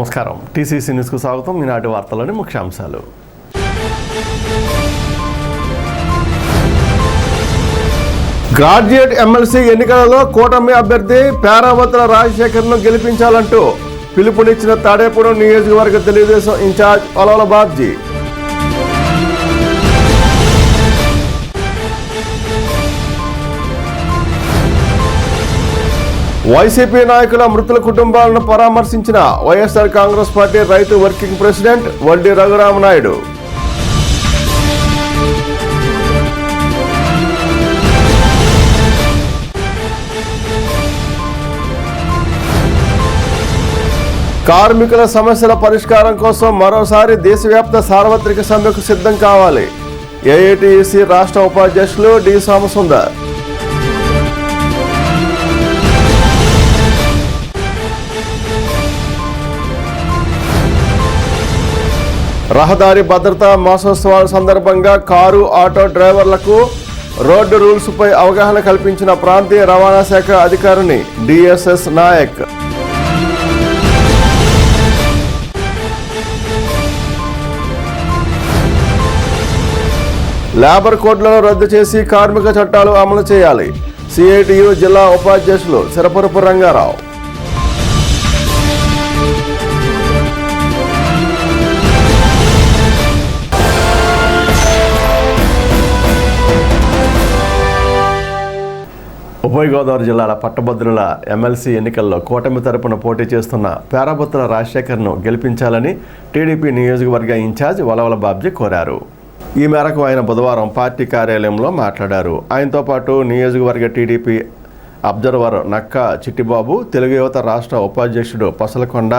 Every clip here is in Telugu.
నమస్కారం. టీసీసీ న్యూస్కు స్వాగతం. ఈనాటి వార్తలోని ముఖ్యాంశాలు. గ్రాడ్యుయేట్ ఎమ్మెల్సీ ఎన్నికలలో కూటమి అభ్యర్థి పేరావతుల రాజశేఖర్ను గెలిపించాలంటూ పిలుపునిచ్చిన తాడేపూడి నియోజకవర్గ తెలుగుదేశం ఇన్ఛార్జ్ వలవల బాబ్జీ. వైసీపీ నాయకుల మృతుల కుటుంబాలను పరామర్శించిన వైఎస్ఆర్ కాంగ్రెస్ పార్టీ రైతు వర్కింగ్ ప్రెసిడెంట్ వడ్డీ రఘురామనాయుడు. కార్మికుల సమస్యల పరిష్కారం కోసం మరోసారి దేశవ్యాప్త సార్వత్రిక సమ్మెకు సిద్ధం కావాలి. ఏఐటీయూసీ రాష్ట్ర ఉపాధ్యక్షులు డి సోమసుందర్. రహదారి భద్రతా మాసోత్సవాల సందర్భంగా కారు ఆటో డ్రైవర్లకు రోడ్డు రూల్స్పై అవగాహన కల్పించిన ప్రాంతీయ రవాణా శాఖ అధికారిని డిఎస్ఎస్ నాయక్. లేబర్ కోడ్లను రద్దు చేసి కార్మిక చట్టాలు అమలు చేయాలి. సిఐటియు జిల్లా ఉపాధ్యక్షులు సిరపురపు రంగారావు. ఉభయ గోదావరి జిల్లాల పట్టభద్రుల ఎమ్మెల్సీ ఎన్నికల్లో కూటమి తరపున పోటీ చేస్తున్న పేరాబత్తుల రాజశేఖర్ను గెలిపించాలని టీడీపీ నియోజకవర్గ ఇన్ఛార్జ్ వలవల బాబ్జీ కోరారు. ఈ మేరకు ఆయన బుధవారం పార్టీ కార్యాలయంలో మాట్లాడారు. ఆయనతో పాటు నియోజకవర్గ టీడీపీ అబ్జర్వర్ నక్క చిట్టిబాబు, తెలుగు యువత రాష్ట్ర ఉపాధ్యక్షుడు పసలకొండ,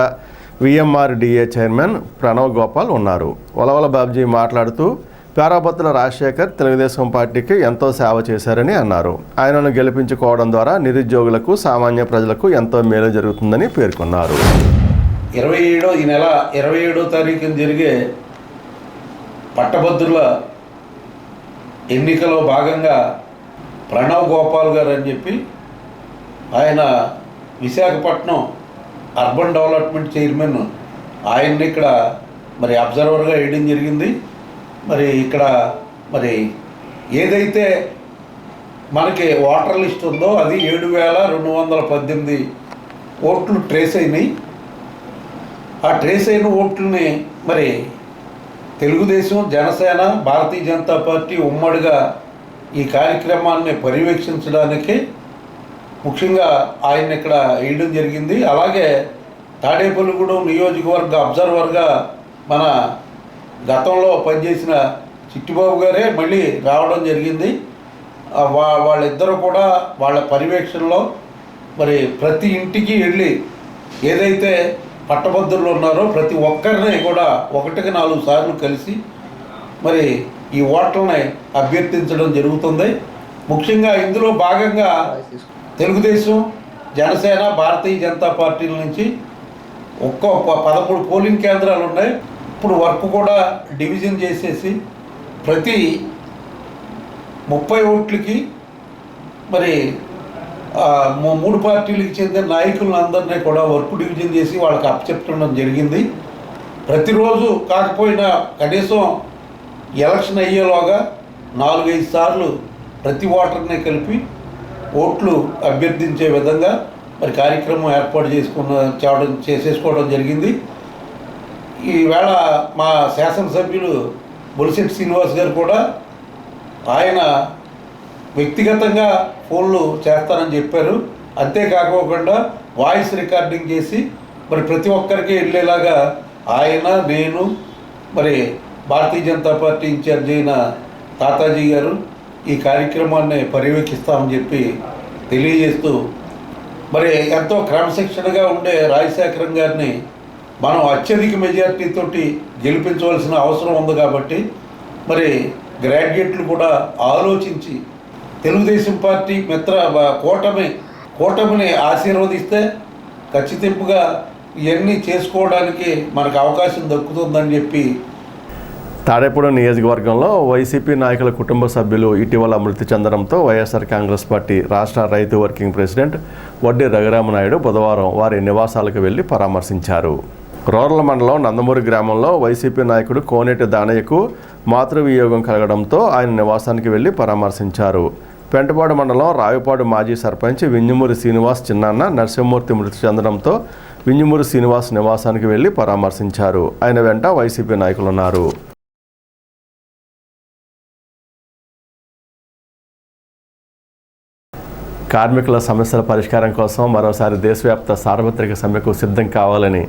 విఎంఆర్డీఏ చైర్మన్ ప్రణవ్ గోపాల్ ఉన్నారు. వలవల బాబ్జీ మాట్లాడుతూ పేరాబత్తుల రాజశేఖర్ తెలుగుదేశం పార్టీకి ఎంతో సేవ చేశారని అన్నారు. ఆయనను గెలిపించుకోవడం ద్వారా నిరుద్యోగులకు, సామాన్య ప్రజలకు ఎంతో మేలు జరుగుతుందని పేర్కొన్నారు. ఈ నెల 27వ తారీఖున జరిగే పట్టభద్రుల ఎన్నికలో భాగంగా ప్రణవ్ గోపాల్ గారు అని చెప్పి ఆయన విశాఖపట్నం అర్బన్ డెవలప్మెంట్ చైర్మన్, ఆయన్ని ఇక్కడ అబ్జర్వర్గా వేయడం జరిగింది. ఇక్కడ ఏదైతే మనకి ఓటర్ లిస్ట్ ఉందో అది 7,218 ఓట్లు ట్రేస్ అయినాయి. ఆ ట్రేస్ అయిన ఓట్లని తెలుగుదేశం, జనసేన, భారతీయ జనతా పార్టీ ఉమ్మడిగా ఈ కార్యక్రమాన్ని పర్యవేక్షించడానికి ముఖ్యంగా ఆయన ఇక్కడ వేయడం జరిగింది. అలాగే తాడేపల్లిగూడెం నియోజకవర్గ అబ్జర్వర్గా మన గతంలో పనిచేసిన చిట్టిబాబు గారే మళ్ళీ రావడం జరిగింది. వాళ్ళిద్దరూ కూడా వాళ్ళ పర్యవేక్షణలో ప్రతి ఇంటికి వెళ్ళి ఏదైతే పట్టభద్రులు ఉన్నారో ప్రతి ఒక్కరిని కూడా 1-4 సార్లు కలిసి ఈ ఓట్లని అభ్యర్థించడం జరుగుతుంది. ముఖ్యంగా ఇందులో భాగంగా తెలుగుదేశం, జనసేన, భారతీయ జనతా పార్టీల నుంచి 13 పోలింగ్ కేంద్రాలు ఉన్నాయి. ఇప్పుడు వర్క్ కూడా డివిజన్ చేసేసి ప్రతి 30 ఓట్లకి 3 పార్టీలకు చెందిన నాయకులందరినీ కూడా వర్క్ డివిజన్ చేసి వాళ్ళకి అప్పచెప్పడం జరిగింది. ప్రతిరోజు కాకపోయినా కనీసం ఎలక్షన్ అయ్యేలోగా 4-5 సార్లు ప్రతి ఓటర్ని కలిపి ఓట్లు అభ్యర్థించే విధంగా కార్యక్రమం ఏర్పాటు చేసేసుకోవడం జరిగింది. ఈవేళ మా శాసనసభ్యులు బొలిశెట్టి శ్రీనివాస్ గారు కూడా ఆయన వ్యక్తిగతంగా ఫోన్లు చేస్తారని చెప్పారు. అంతేకాకోకుండా వాయిస్ రికార్డింగ్ చేసి ప్రతి ఒక్కరికి వెళ్ళేలాగా ఆయన, నేను, భారతీయ జనతా పార్టీ ఇన్ఛార్జ్ అయిన తాతాజీ గారు ఈ కార్యక్రమాన్ని పర్యవేక్షిస్తామని చెప్పి తెలియజేస్తూ ఎంతో క్రమశిక్షణగా ఉండే రాజశేఖరం గారిని మనం అత్యధిక మెజార్టీతోటి గెలిపించవలసిన అవసరం ఉంది. కాబట్టి గ్రాడ్యుయేట్లు కూడా ఆలోచించి తెలుగుదేశం పార్టీ కూటమిని ఆశీర్వదిస్తే ఖచ్చితంగా ఇవన్నీ చేసుకోవడానికి మనకు అవకాశం దక్కుతుందని చెప్పి తాడేపూడి నియోజకవర్గంలో వైసీపీ నాయకుల కుటుంబ సభ్యులు ఇటీవల మృతి చెందడంతో వైఎస్ఆర్ కాంగ్రెస్ పార్టీ రాష్ట్ర రైతు వర్కింగ్ ప్రెసిడెంట్ వడ్డీ రఘురామనాయుడు బుధవారం వారి నివాసాలకు వెళ్లి పరామర్శించారు. రూరల్ మండలం నందమూరి గ్రామంలో వైసీపీ నాయకుడు కోనేటి దానయ్యకు మాతృవియోగం కలగడంతో ఆయన నివాసానికి వెళ్లి పరామర్శించారు. పెంటపాడు మండలం రావిపాడు మాజీ సర్పంచ్ వింజమూరి శ్రీనివాస్ చిన్నాన్న నరసింహమూర్తి మృతి చెందడంతో వింజమూరి శ్రీనివాస్ నివాసానికి వెళ్లి పరామర్శించారు. ఆయన వెంట వైసీపీ నాయకులున్నారు. కార్మికుల సమస్యల పరిష్కారం కోసం మరోసారి దేశవ్యాప్త సార్వత్రిక సమ్మెకు సిద్ధం కావాలని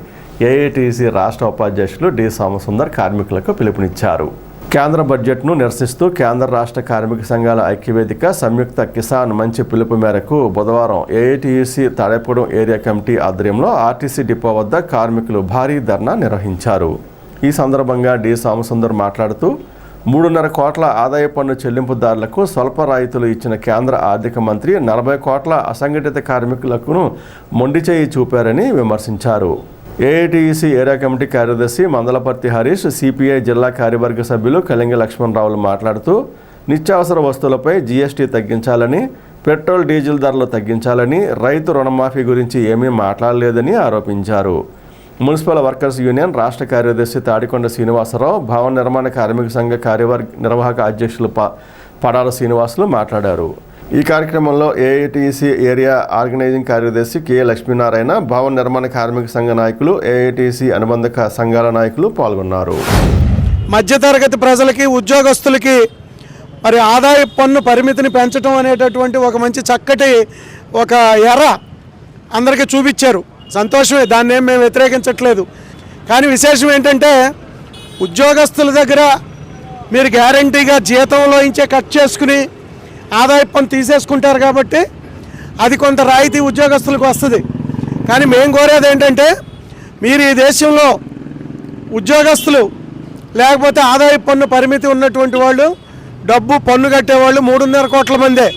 ఏఐటీసీ రాష్ట్ర ఉపాధ్యక్షులు డి సోమసుందర్ కార్మికులకు పిలుపునిచ్చారు. కేంద్ర బడ్జెట్ను నిరసిస్తూ కేంద్ర రాష్ట్ర కార్మిక సంఘాల ఐక్యవేదిక సంయుక్త కిసాన్ మంచి పిలుపు మేరకు బుధవారం ఏఐటీసీ తాడేపూడెం ఏరియా కమిటీ ఆధ్వర్యంలో ఆర్టీసీ డిపో వద్ద కార్మికులు భారీ ధర్నా నిర్వహించారు. ఈ సందర్భంగా డి సోమసుందర్ మాట్లాడుతూ 3.5 కోట్ల ఆదాయ పన్ను చెల్లింపుదారులకు స్వల్ప రాయితీలు ఇచ్చిన కేంద్ర ఆర్థిక మంత్రి 40 కోట్ల అసంఘటిత కార్మికులకు మొండి చేయి చూపారని విమర్శించారు. ఏఐటీసీ ఏరియా కమిటీ కార్యదర్శి మందలపర్తి హరీష్, సిపిఐ జిల్లా కార్యవర్గ సభ్యులు కలింగ లక్ష్మణరావులు మాట్లాడుతూ నిత్యావసర వస్తువులపై జీఎస్టీ తగ్గించాలని, పెట్రోల్ డీజిల్ ధరలు తగ్గించాలని, రైతు రుణమాఫీ గురించి ఏమీ మాట్లాడలేదని ఆరోపించారు. మున్సిపల్ వర్కర్స్ యూనియన్ రాష్ట్ర కార్యదర్శి తాడికొండ శ్రీనివాసరావు, భవన నిర్మాణ కార్మిక సంఘ నిర్వాహక అధ్యక్షులు పడాల శ్రీనివాసులు మాట్లాడారు. ఈ కార్యక్రమంలో ఏఐటీసీ ఏరియా ఆర్గనైజింగ్ కార్యదర్శి కె లక్ష్మీనారాయణ, భవన నిర్మాణ కార్మిక సంఘ నాయకులు, ఏఐటీసీ అనుబంధ సంఘాల నాయకులు పాల్గొన్నారు. మధ్యతరగతి ప్రజలకి, ఉద్యోగస్తులకి మరి ఆదాయ పన్ను పరిమితిని పెంచడం అనేటటువంటి ఒక మంచి చక్కటి ఒక ఎర అందరికీ చూపించారు. సంతోషమే, దాన్ని ఏం మేము వ్యతిరేకించట్లేదు. కానీ విశేషం ఏంటంటే ఉద్యోగస్తుల దగ్గర మీరు గ్యారంటీగా జీతంలో ఇంచే కట్ చేసుకుని ఆదాయ పన్ను తీసేసుకుంటారు కాబట్టి అది కొంత రాయితీ ఉద్యోగస్తులకు వస్తుంది. కానీ మేము కోరేది ఏంటంటే మీరు ఈ దేశంలో ఉద్యోగస్తులు లేకపోతే ఆదాయ పన్ను పరిమితి ఉన్నటువంటి వాళ్ళు, డబ్బు పన్ను కట్టేవాళ్ళు 3.5 కోట్ల మందే.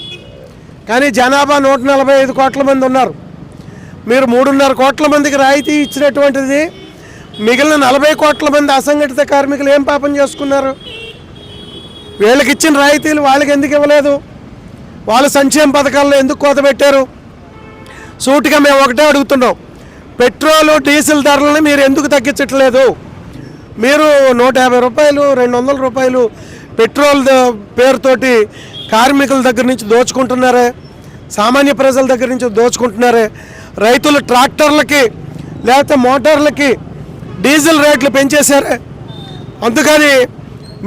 కానీ జనాభా 145 కోట్ల మంది ఉన్నారు. మీరు 3.5 కోట్ల మందికి రాయితీ ఇచ్చినటువంటిది మిగిలిన 40 కోట్ల మంది అసంఘటిత కార్మికులు ఏం పాపం చేసుకున్నారు? వీళ్ళకి ఇచ్చిన రాయితీలు వాళ్ళకి ఎందుకు ఇవ్వలేదు? వాళ్ళ సంక్షేమ పథకాల్లో ఎందుకు కోత పెట్టారు? సూటిగా మేము ఒకటే అడుగుతున్నాం, పెట్రోలు డీజిల్ ధరలను మీరు ఎందుకు తగ్గించట్లేదు? మీరు 150 రూపాయలు 200 రూపాయలు పెట్రోల్ పేరుతోటి కార్మికుల దగ్గర నుంచి దోచుకుంటున్నారే, సామాన్య ప్రజల దగ్గర నుంచి దోచుకుంటున్నారే. రైతులు ట్రాక్టర్లకి లేకపోతే మోటార్లకి డీజిల్ రేట్లు పెంచేశారే. అందుకని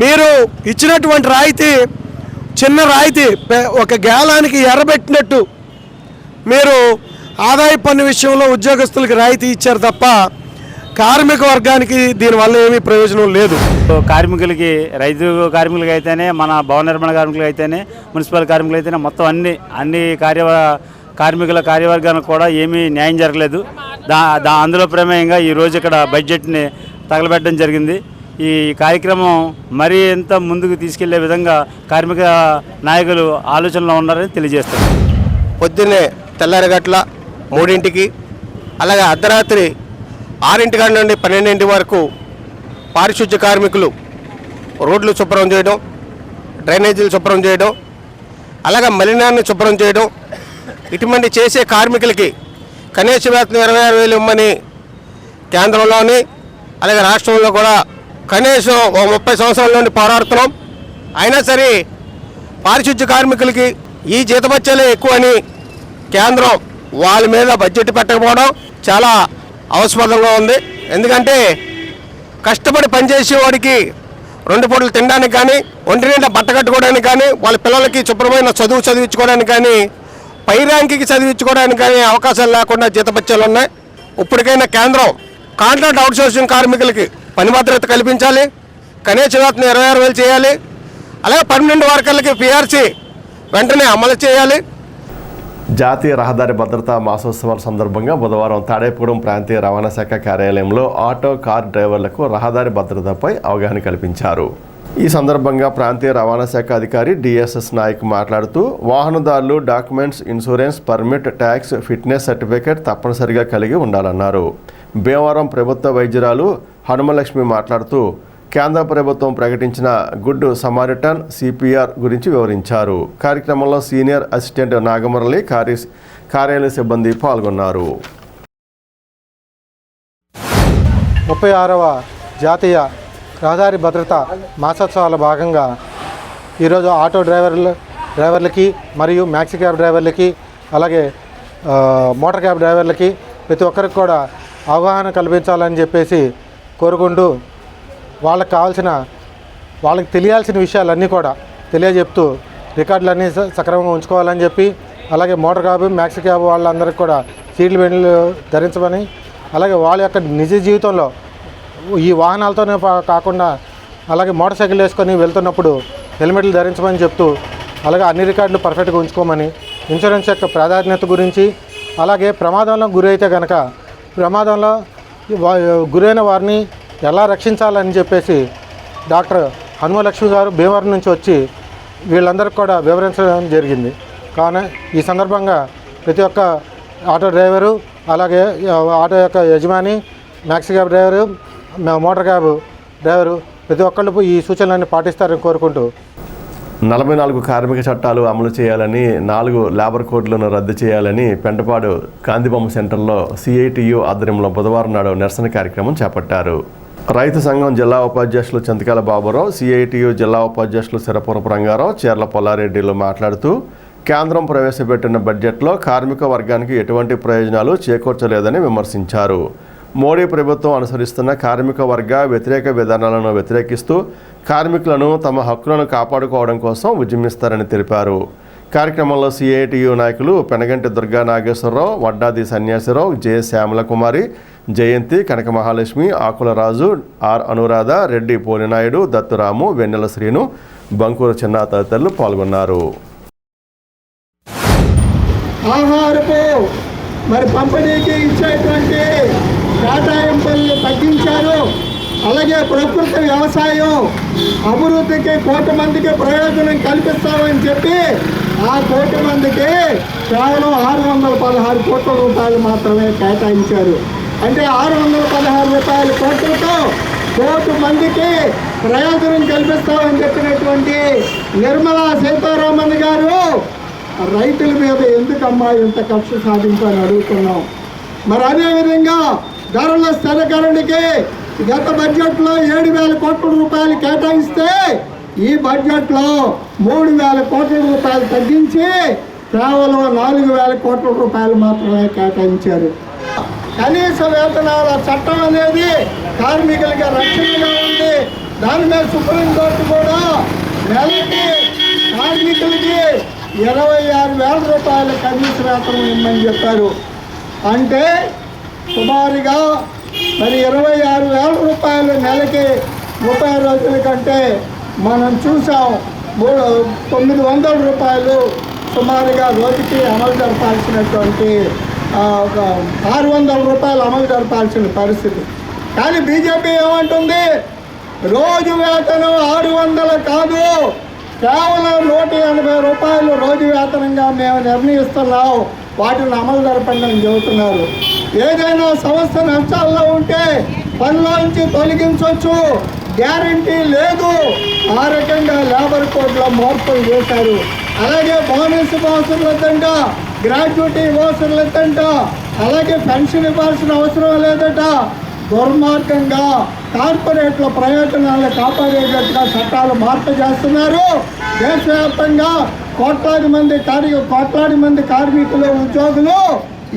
మీరు ఇచ్చినటువంటి రాయితీ చిన్న రాయితీ, ఒక గ్యాలానికి ఎర్రబెట్టినట్టు మీరు ఆదాయ పన్ను విషయంలో ఉద్యోగస్తులకు రాయితీ ఇచ్చారు తప్ప కార్మిక వర్గానికి దీనివల్ల ఏమీ ప్రయోజనం లేదు. కార్మికులకి, రైతు కార్మికులకి అయితేనే, మన భవన నిర్మాణ కార్మికులకి అయితేనే, మున్సిపల్ కార్మికులు అయితేనే, మొత్తం అన్ని కార్మికుల కార్యవర్గానికి కూడా ఏమీ న్యాయం జరగలేదు. అందులో ప్రమేయంగా ఈరోజు ఇక్కడ బడ్జెట్ని తగలబెట్టడం జరిగింది. ఈ కార్యక్రమం మరీ ఎంత ముందుకు తీసుకెళ్లే విధంగా కార్మిక నాయకులు ఆలోచనలో ఉన్నారని తెలియజేస్తారు. పొద్దున్నే తెల్లారిగట్ల 3ంటికి, అలాగే అర్ధరాత్రి 6 నుండి 12 వరకు పారిశుద్ధ్య కార్మికులు రోడ్లు శుభ్రం చేయడం, డ్రైనేజీలు శుభ్రం చేయడం, అలాగే మలినాన్ని శుభ్రం చేయడం, ఇటువంటి చేసే కార్మికులకి కనీస వేతనం 26,000 ఇవ్వమని కేంద్రంలోని అలాగే రాష్ట్రంలో కూడా కనీసం 30 సంవత్సరాల నుండి పోరాడుతున్నాం. అయినా సరే పారిశుద్ధ్య కార్మికులకి ఈ జీతభత్యాలే ఎక్కువని కేంద్రం వాళ్ళ మీద బడ్జెట్ పెట్టకపోవడం చాలా అవసరంగా ఉంది. ఎందుకంటే కష్టపడి పనిచేసే వాడికి 2 పూటలు తినడానికి కానీ, ఒంటి నిండా బట్ట కట్టుకోవడానికి కానీ, వాళ్ళ పిల్లలకి శుభ్రమైన చదువు చదివించుకోవడానికి కానీ, పై ర్యాంకింగ్కి చదివించుకోవడానికి కానీ అవకాశాలు లేకుండా జీతభత్యాలు ఉన్నాయి. ఇప్పటికైనా కేంద్రం కాంట్రాక్ట్ అవుట్సోర్సింగ్ కార్మికులకి పని భద్రత కల్పించాలి, కనీస వేతనం 26,000 చేయాలి, అలాగే పర్మనెంట్ వర్కర్లకి పిఆర్సీ వెంటనే అమలు చేయాలి. జాతీయ రహదారి భద్రతా మాసోత్సవాల సందర్భంగా బుధవారం తాడేపూడెం ప్రాంతీయ రవాణా శాఖ కార్యాలయంలో ఆటో, కార్ డ్రైవర్లకు రహదారి భద్రతపై అవగాహన కల్పించారు. ఈ సందర్భంగా ప్రాంతీయ రవాణా శాఖ అధికారి డిఎస్ఎస్ నాయక్ మాట్లాడుతూ వాహనదారులు documents, insurance, permit, tax, fitness certificate తప్పనిసరిగా కలిగి ఉండాలన్నారు. భీమవరం ప్రభుత్వ వైద్యురాలు హనుమలక్ష్మి మాట్లాడుతూ కేంద్ర ప్రభుత్వం ప్రకటించిన గుడ్ సమారిటన్ సిపిఆర్ గురించి వివరించారు. కార్యక్రమంలో సీనియర్ అసిస్టెంట్ నాగమురళి, కార్యాలయ సిబ్బంది పాల్గొన్నారు. 36వ జాతీయ రహదారి భద్రత మాసోత్సవాల భాగంగా ఈరోజు ఆటో డ్రైవర్లకి మరియు మ్యాక్సీ క్యాబ్ డ్రైవర్లకి అలాగే మోటార్ క్యాబ్ డ్రైవర్లకి ప్రతి ఒక్కరికి కూడా అవగాహన కల్పించాలని చెప్పేసి కోరుకుంటూ వాళ్ళకి తెలియాల్సిన విషయాలన్నీ కూడా తెలియజెప్తూ రికార్డులన్నీ సక్రమంగా ఉంచుకోవాలని చెప్పి, అలాగే మోటార్ క్యాబ్ మ్యాక్సీ క్యాబ్ వాళ్ళందరికీ కూడా సీట్లు బెల్ట్లు ధరించమని, అలాగే వాళ్ళ యొక్క నిజ జీవితంలో ఈ వాహనాలతోనే కాకుండా అలాగే మోటార్ సైకిల్ వేసుకొని వెళ్తున్నప్పుడు హెల్మెట్లు ధరించమని చెప్తూ, అలాగే అన్ని రికార్డులు పర్ఫెక్ట్గా ఉంచుకోమని, ఇన్సూరెన్స్ యొక్క ప్రాధాన్యత గురించి, అలాగే ప్రమాదంలో గురైతే కనుక ప్రమాదంలో గురైన వారిని ఎలా రక్షించాలని చెప్పేసి డాక్టర్ హనుమలక్ష్మి గారు భీమవరం నుంచి వచ్చి వీళ్ళందరికీ కూడా వివరించడం జరిగింది. కావున ఈ సందర్భంగా ప్రతి ఒక్క ఆటో డ్రైవరు, అలాగే ఆటో యొక్క యజమాని, maxi cab driver, motor cab driver ప్రతి ఒక్కళ్ళు ఈ సూచనలన్నీ పాటిస్తారని కోరుకుంటూ 44 కార్మిక చట్టాలు అమలు చేయాలని, 4 లేబర్ కోడ్లను రద్దు చేయాలని పెంటపాడు గాంధీబొమ్మ సెంటర్లో సిఐటియు ఆధ్వర్యంలో బుధవారం నాడు నిరసన కార్యక్రమం చేపట్టారు. రైతు సంఘం జిల్లా ఉపాధ్యక్షులు చింతకాల బాబురావు, సిఐటియు జిల్లా ఉపాధ్యక్షులు సిరపురపు రంగారావు, చీర్ల పొల్లారెడ్డిలు మాట్లాడుతూ కేంద్రం ప్రవేశపెట్టిన బడ్జెట్లో కార్మిక వర్గానికి ఎటువంటి ప్రయోజనాలు చేకూర్చలేదని విమర్శించారు. మోడీ ప్రభుత్వం అనుసరిస్తున్న కార్మిక వర్గ వ్యతిరేక విధానాలను వ్యతిరేకిస్తూ కార్మికులను తమ హక్కులను కాపాడుకోవడం కోసం ఉద్యమిస్తారని తెలిపారు. కార్యక్రమంలో సిఐటియు నాయకులు పెనగంటి దుర్గా నాగేశ్వరరావు, వడ్డాది సన్యాసిరావు, జె శ్యామలకుమారి, జయంతి, కనక మహాలక్ష్మి, ఆకుల రాజు, ఆర్ అనురాధ, రెడ్డి పోలినాయుడు, దత్తురాము, వెన్నెల శ్రీను, బంకూరు చిన్న తదితరులు పాల్గొన్నారు. ఆహారపు పంపిణీకి ఇచ్చేటువంటి కేటాయింపులను తగ్గించారు. అలాగే ప్రకృతి వ్యవసాయం అభివృద్ధికి 1 కోటి మందికి ప్రయోజనం కల్పిస్తామని చెప్పి ఆ 1 కోటి మందికి కేవలం 616 కోట్ల రూపాయలు మాత్రమే కేటాయించారు. అంటే 616 కోట్లతో 1 కోటి మందికి ప్రయోజనం కల్పిస్తామని చెప్పినటువంటి నిర్మలా సీతారామన్ గారు రైతుల మీద ఎందుకమ్మా ఇంత కక్ష సాధించాలని అడుగుతున్నాం. మరి అదేవిధంగా ధరల స్థిరీకరణకి గత బడ్జెట్లో 7,000 కోట్ల రూపాయలు కేటాయిస్తే ఈ బడ్జెట్లో 3,000 కోట్ల రూపాయలు తగ్గించి కేవలం 4,000 కోట్ల రూపాయలు మాత్రమే కేటాయించారు. కనీస వేతనాల చట్టం అనేది కార్మికులకి రక్షణగా ఉంది. దాని మీద సుప్రీంకోర్టు కూడా నెలకి కార్మికులకి 26,000 రూపాయల కనీస వేతనం ఇమ్మని చెప్పారు. అంటే సుమారుగా మరి 26,000 రూపాయలు నెలకి 30 రోజుల కంటే మనం చూసాం 900 రూపాయలు సుమారుగా రోజుకి అమలు జరపాల్సినటువంటి 600 రూపాయలు అమలు జరపాల్సిన పరిస్థితి. కానీ బీజేపీ ఏమంటుంది, రోజు వేతనం 600 కాదు, కేవలం 180 రూపాయలు రోజు వేతనంగా మేము నిర్ణయిస్తున్నాం, వాటిని అమలు జరపండి అని చెబుతున్నారు. ఏదైనా సంస్థ నష్టాల్లో ఉంటే పనిలోంచి తొలగించవచ్చు, గ్యారంటీ లేదు. ఆ రకంగా లేబర్ కోడ్లో మార్పులు చేశారు. అలాగే బోనస్ ఇవ్వాల్సిందంట, గ్రాట్యుటీ ఇవ్వాల్సిందంట, అలాగే పెన్షన్ ఇవ్వాల్సిన అవసరం లేదట. దుర్మార్గంగా కార్పొరేట్ల ప్రయోజనాలను కాపాడేటట్టుగా చట్టాలు మార్పు చేస్తున్నారు. దేశవ్యాప్తంగా కోట్లాది మంది కార్మికులు, ఉద్యోగులు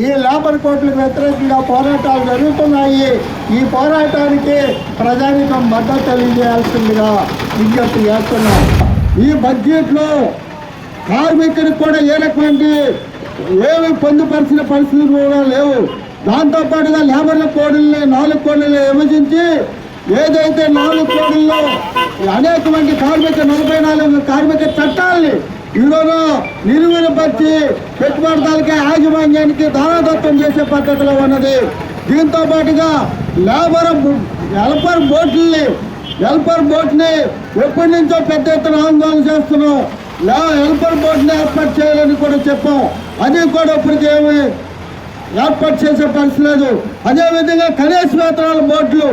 ఈ లేబర్ కోడ్లకు వ్యతిరేకంగా పోరాటాలు జరుగుతున్నాయి. ఈ పోరాటానికి ప్రజానికం మద్దతు తెలియజేయాల్సిందిగా విజ్ఞప్తి చేస్తున్నాం. ఈ బడ్జెట్లో కార్మికులకు కూడా ఏ రకమైన ఏమి పొందుపరిచిన పరిస్థితులు కూడా లేవు. దాంతోపాటుగా లేబర్ల కోడ్లని 4 కోడ్లను విభజించి ఏదైతే 4 కోడ్లలో అనేక మంది 44 కార్మిక చట్టాలని ఈరోజు నిర్వీర్యపరిచి పెట్టుబడిదారులకి యాజమాన్యానికి దారాదత్తం చేసే పద్ధతిలో ఉన్నది. దీంతో పాటుగా హెల్పర్ బోట్ని ఎప్పటి నుంచో పెద్ద ఎత్తున ఆందోళన చేస్తున్నాం. హెల్పర్ బోట్ని ఏర్పాటు చేయాలని కూడా చెప్పాం. అది కూడా ఇప్పటికేమి ఏర్పాటు చేసే పరిస్థితి లేదు. అదేవిధంగా కనీస వేతనాల బోర్డులు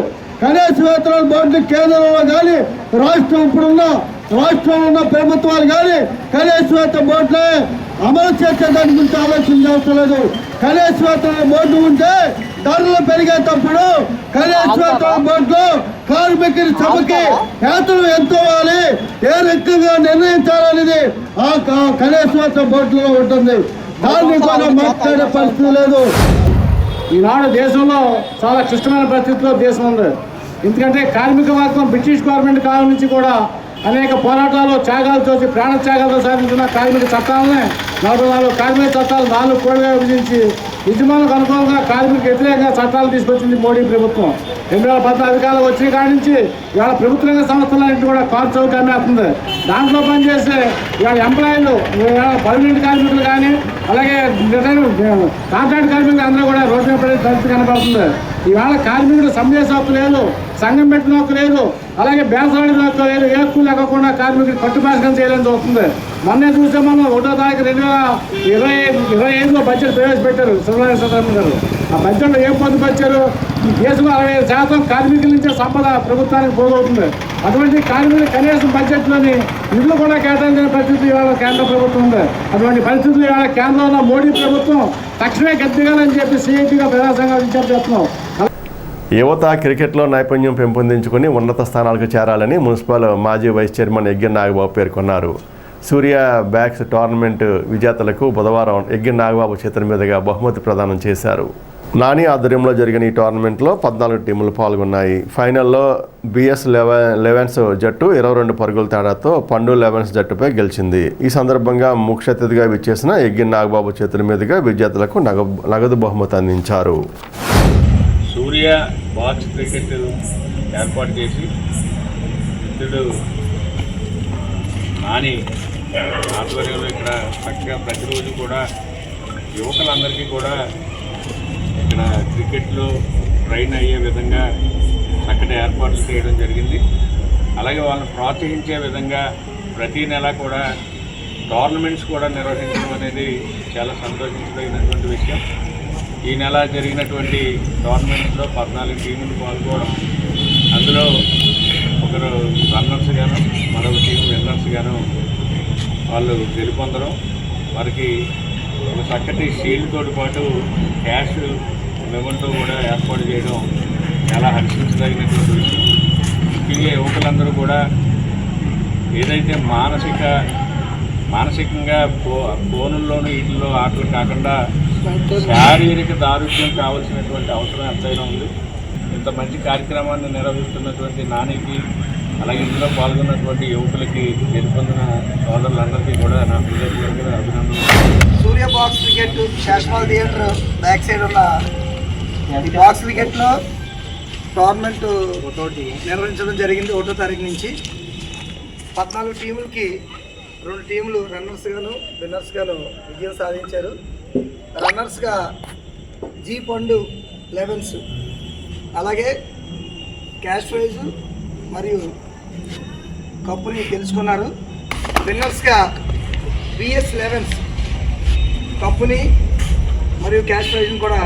కేంద్రంలో కానీ రాష్ట్రంలో ఉన్న ప్రభుత్వాలు కానీ కనీస వేతన బోర్డులే అమలు చేసే దాని గురించి ఆలోచన చేస్తలేదు. కనీస వేతనం బోర్డు ఉంటే ధరలు పెరిగేటప్పుడు కనీస వేతనం బోర్డు కార్మికుడి సభకి వేతనం ఎంత ఇవ్వాలి, ఏ రకంగా నిర్ణయించాలనేది ఆ కనీస వేతన బోర్డులో ఉంటుంది. దాన్ని కూడా మాట్లాడే పరిస్థితి లేదు. ఈనాడు దేశంలో చాలా క్లిష్టమైన పరిస్థితిలో దేశం ఉంది. ఎందుకంటే కార్మిక వర్గం బ్రిటిష్ గవర్నమెంట్ కాలం నుంచి కూడా అనేక పోరాటాలు త్యాగాలతో ప్రాణ త్యాగాలతో సాధించిన కార్మిక చట్టాలనే 44 కార్మిక చట్టాలు 4 కోడిగా విభజించి యజమానులకు అనుకూలంగా కార్మిక వ్యతిరేకంగా చట్టాలు తీసుకొచ్చింది మోడీ ప్రభుత్వం. 2014 అధికారులు వచ్చిన కాడి నుంచి ఇవాళ ప్రభుత్వ రంగ సంస్థలన్నింటి కూడా కారు చౌక అమ్మేస్తుంది. దాంట్లో పనిచేసే ఇవాళ ఎంప్లాయీలు పర్మనెంట్ కార్మికులు కానీ అలాగే కాంట్రాక్ట్ కార్మికులు అందరూ కూడా రోడ్డు మీద పడే పరిస్థితి కనబడుతుంది. ఇవాళ కార్మికుడు సమ్మె హక్కు లేదు, సంఘం పెట్టిన హక్కు లేదు, అలాగే బేసవాడిన హక్కు లేదు. ఏ హక్కు లేకుండా కార్మికుడు కట్టుబాషణం చేయాలని చూస్తుంది. మొన్నే చూసే మనం 1వ తారీఖు 2025లో బడ్జెట్ ప్రవేశపెట్టారు సీతారామన్ గారు. ఆ బడ్జెట్లో ఏం పొందుపరిచారు? ఈ దేశంలో 65% కార్మికుల నుంచే సంపద ప్రభుత్వానికి పోగవుతుంది. అటువంటి కార్మికులు కనీసం బడ్జెట్లోని నిధులు కూడా కేటాయించిన పరిస్థితి ఇవాళ కేంద్ర ప్రభుత్వం ఉంది. అటువంటి పరిస్థితులు ఇవాళ కేంద్రంలో మోడీ ప్రభుత్వం తక్షణమే గద్దెగాలని చెప్పి సిఐటిగా ప్రజాసంఘాలు విజ్ఞప్తి చేస్తున్నాం. యువత క్రికెట్లో నైపుణ్యం పెంపొందించుకుని ఉన్నత స్థానాలకు చేరాలని మున్సిపల్ మాజీ వైస్ చైర్మన్ ఎగ్గి నాగబాబు పేర్కొన్నారు. సూర్య బ్యాక్స్ టోర్నమెంట్ విజేతలకు బుధవారం ఎగ్గి నాగబాబు చేతుల మీదుగా బహుమతి ప్రదానం చేశారు. నాని ఆధ్వర్యంలో జరిగిన ఈ టోర్నమెంట్లో 14 టీములు పాల్గొన్నాయి. ఫైనల్లో బిఎస్ లెవెన్స్ జట్టు 22 పరుగుల తేడాతో పండు లెవెన్స్ జట్టుపై గెలిచింది. ఈ సందర్భంగా ముఖ్య అతిథిగా విచ్చేసిన ఎగ్గి నాగబాబు చేతుల మీదుగా విజేతలకు నగదు బహుమతి అందించారు. సూర్య బాక్స్ క్రికెట్ ఏర్పాటు చేసి మిత్రుడు నాని ఆధ్వర్యంలో ఇక్కడ చక్కగా ప్రతిరోజు కూడా యువకులందరికీ కూడా ఇక్కడ క్రికెట్లో ట్రైన్ అయ్యే విధంగా చక్కటి ఏర్పాట్లు చేయడం జరిగింది. అలాగే వాళ్ళని ప్రోత్సహించే విధంగా ప్రతీ నెల కూడా టోర్నమెంట్స్ కూడా నిర్వహించడం అనేది చాలా సంతోషించదగినటువంటి విషయం. ఈ నెల జరిగినటువంటి టోర్నమెంట్స్లో 14 టీములు పాల్గొనడం, అందులో ఒకరు రన్నర్స్ గాను మరొక టీం విన్నర్స్ గాను వాళ్ళు గెలుపొందడం, వారికి ఒక చక్కటి షీల్డ్ తోటి పాటు క్యాష్ మెమంటో కూడా ఏర్పాటు చేయడం చాలా హర్షించదగినటువంటి విషయం. ముఖ్యంగా యువకులందరూ కూడా ఏదైతే మానసికంగా ఫోనుల్లోనూ వీటిల్లో ఆటలు కాకుండా శారీరక దారుఢ్యం కావాల్సినటువంటి అవసరం ఎంతైనా ఉంది. ఇంత మంచి కార్యక్రమాన్ని నిర్వహిస్తున్నటువంటి నానికి, అలాగే ఇందులో పాల్గొన్నటువంటి యువకులకి గెలుపొందిన సోదరులందరికీ కూడా నా హృదయపూర్వక అభినందనలు. సూర్య బాక్స్ క్రికెట్ శాశ్వత థియేటర్ బ్యాక్ సైడ్ ఉన్న ఈ బాక్స్ క్రికెట్లో టోర్నమెంట్ నిర్వహించడం జరిగింది. 1వ తారీఖు నుంచి 14 టీములకి 2 టీములు రన్నర్స్ గాను విన్నర్స్ గాను విజయం సాధించారు. రన్నర్స్గా జీ పండు లెవెన్స్, అలాగే క్యాష్ ప్రైజ్ మరియు కప్పుని గెలుచుకున్నారు. విన్నర్స్గా బిఎస్ లెవెన్స్ కప్పుని మరియు క్యాష్ ప్రైజ్ని కూడా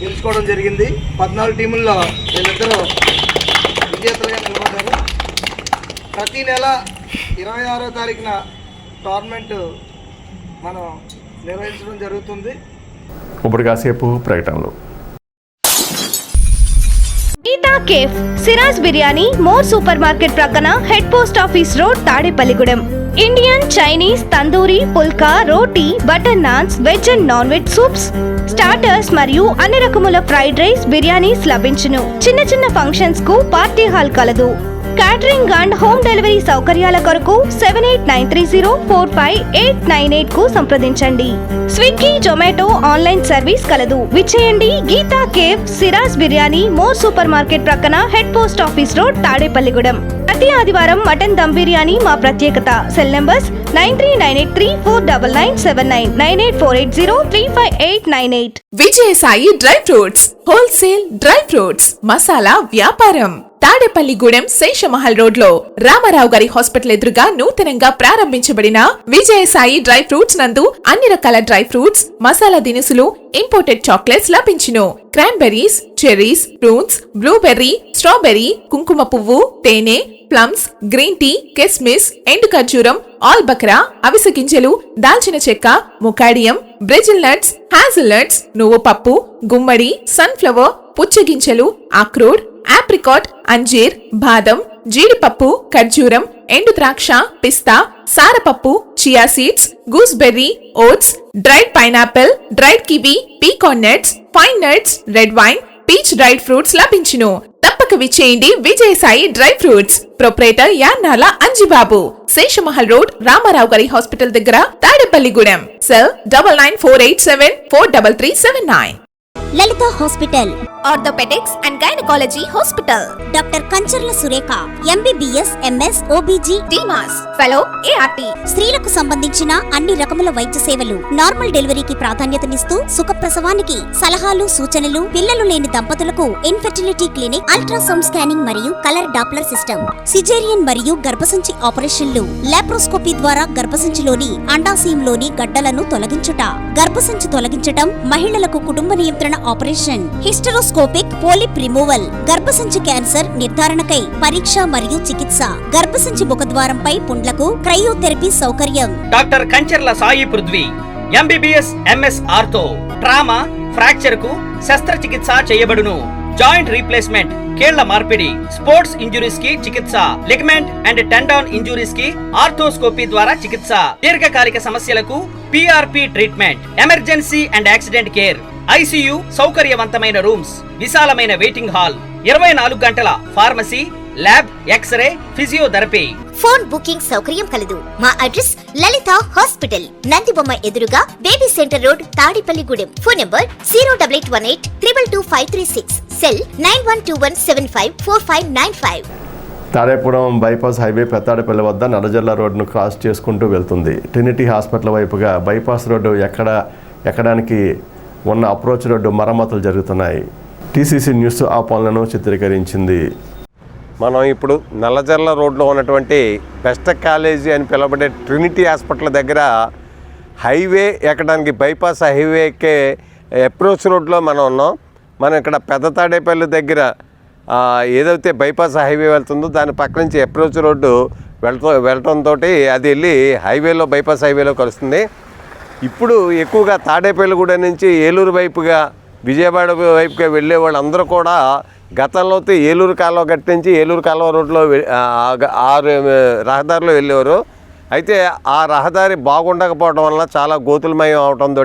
గెలుచుకోవడం జరిగింది. 14 టీముల్లో వీళ్ళిద్దరూ విజేతలుగా నిలబడ్డారు. ప్రతి నెల 26వ తారీఖున టోర్నమెంట్ మనం నిర్వహించడం జరుగుతుంది. ఇప్పుడు కాసేపు ప్రకటనలు. Geetha cafe, Siraj biryani, more super market ప్రక్కన, head post office road, Tadepalligudem. Indian, Chinese, tandoori, pulka, roti, butter naans, veg and non veg soups, starters మరియు అన్ని రకముల ఫ్రైడ్ రైస్, బిర్యానీస్ లభించును. చిన్న చిన్న ఫంక్షన్స్ కు పార్టీ హాల్ కలదు. క్యాటరింగ్ అండ్ హోమ్ డెలివరీ సౌకర్యాల కొరకు 7893045898 కు సంప్రదించండి. స్విగ్గీ, జొమాటో ఆన్లైన్ సర్వీస్ కలదు. విచ్చేయండి. Geetha cafe, Siraj biryani, more super market ప్రక్కన, head post office road, Tadepalligudem. ప్రతి ఆదివారం మటన్ దమ్ బిర్యానీ మా ప్రత్యేకత. Cell numbers 9398349979, 9848035898. Vijayasai dry fruits wholesale dry fruits masala వ్యాపారం. తాడేపల్లిగూడెం శేషమహల్ రోడ్ లో రామారావు గారి హాస్పిటల్ ఎదురుగా నూతనంగా ప్రారంభించబడిన విజయసాయి డ్రై ఫ్రూట్స్ నందు అన్ని రకాల డ్రై ఫ్రూట్స్, మసాలా దినుసులు, ఇంపోర్టెడ్ చాక్లెట్స్ లభించును. Cranberries, cherries, prunes, blueberry, strawberry, కుంకుమ పువ్వు, తేనె, ప్లమ్స్, గ్రీన్ టీ, కిస్మిస్, ఎండు ఖర్జూరం, ఆల్ బక్రా, అవిసె గింజలు, దాల్చిన చెక్క, ముకాడియం, బ్రెజిల్ నట్స్, హ్యాజిల్ నట్స్, నువ్వు పప్పు, గుమ్మడి, సన్ఫ్లవర్, పుచ్చగింజలు, అక్రోడ్, ఆప్రికాట్, అంజీర్, బాదం, జీడిపప్పు, ఖర్జూరం, ఎండు ద్రాక్ష, పిస్తా, సారపప్పు, chia seeds, gooseberry, oats, dried pineapple, dried kiwi, pecan nuts, fine nuts, red wine, peach dried fruits లభించును. తప్పక విచ్చేయండి Vijayasai dry fruits. Proprietor Yannala Anjibabu, Seshamahal road, Ramarao గారి హాస్పిటల్ దగ్గర, Tadepalligudem. Cell 9948743379. Lalitha hospital, orthopaedics and gynaecology hospital. Doctor Kancharla Surekha, MBBS, MS, OBG, డిమాస్, ఫెలో, ఏఆర్టీ. స్త్రీలకు సంబంధించిన అన్ని రకముల వైద్య సేవలు, నార్మల్ డెలివరీకి ప్రాధాన్యతనిస్తూ సుఖప్రసవానికి సలహాలు, సూచనలు, పిల్లలు లేని దంపతులకు ఇన్ఫెర్టిలిటీ క్లినిక్, అల్ట్రాసౌండ్ స్కానింగ్ మరియు కలర్ డాప్లర్ సిస్టమ్, సిజేరియన్ మరియు గర్భసంచి ఆపరేషన్లు, లాప్రోస్కోపీ ద్వారా గర్భసంచిలోని అండాశయంలోని గడ్డలను తొలగించుట, గర్భసంచి తొలగించటం, మహిళలకు కుటుంబ నియంత్రణ ఆపరేషన్, హిస్టరోస్కోపిక్ పోలిప్ రిమూవల్, గర్భసంచి క్యాన్సర్ నిర్ధారణకై పరీక్ష మరియు చికిత్స, గర్భసంచి ముఖద్వారంపై పుండ్లకు క్రయోథెరపీ సౌకర్యం. Doctor Kancharla Sai Prithvi, MBBS, MS ortho, trauma, fracture కు శస్త్రచికిత్స చేయబడును. జాయింట్ రీప్లేస్మెంట్, కీళ్ల మార్పిడి, స్పోర్ట్స్ ఇంజురీస్ కి చికిత్స, లిగమెంట్ అండ్ టెండాన్ ఇంజురీస్ కి ఆర్థోస్కోపీ ద్వారా చికిత్స, దీర్ఘకాలిక సమస్యలకు PRP treatment, emergency and accident care, ICU, సౌకర్యవంతమైన రూమ్స్, విశాలమైన వెయిటింగ్ హాల్, 24 గంటల pharmacy, lab, x ray, physiotherapy. Phone booking సౌకర్యం కలదు. మా అడ్రస్ లలిత హాస్పిటల్, నందిబొమ్మ ఎదురుగా, baby centre road, Tadepalligudem. Phone number 08818222536. Cell 9121754595. Tadepuram bypass highway Pettadapalli వద్ద నల్లజర్ల రోడ్డును క్రాస్ చేసుకుంటూ వెళ్తుంది. ట్రినిటీ హాస్పిటల్ వైపుగా బైపాస్ రోడ్డు ఎక్కడానికి ఉన్న అప్రోచ్ రోడ్డు మరమ్మతులు జరుగుతున్నాయి. టీసీసీ న్యూస్ ఆ పనులను చిత్రీకరించింది. మనం ఇప్పుడు నల్లజర్ల రోడ్లో ఉన్నటువంటి బెస్ట్ కాలేజీ అని పిలువబడే ట్రినిటీ హాస్పిటల్ దగ్గర హైవే ఎక్కడానికి బైపాస్ హైవే ఎక్కే అప్రోచ్ రోడ్లో మనం ఉన్నాం. మనం ఇక్కడ పెద్ద తాడేపల్లి దగ్గర ఏదైతే బైపాస్ హైవే వెళ్తుందో దాని పక్క నుంచి అప్రోచ్ రోడ్డు వెళ్ళటంతో అది వెళ్ళి హైవేలో బైపాస్ హైవేలో కలుస్తుంది. ఇప్పుడు ఎక్కువగా తాడేపల్లిగూడెం నుంచి ఏలూరు వైపుగా, విజయవాడ వైపుగా వెళ్ళే వాళ్ళందరూ కూడా గతంలో ఏలూరు కాలువ గట్టి నుంచి ఏలూరు కాలువ రోడ్లో రహదారిలో వెళ్ళేవారు. అయితే ఆ రహదారి బాగుండకపోవడం వల్ల చాలా గోతులమయం అవడంతో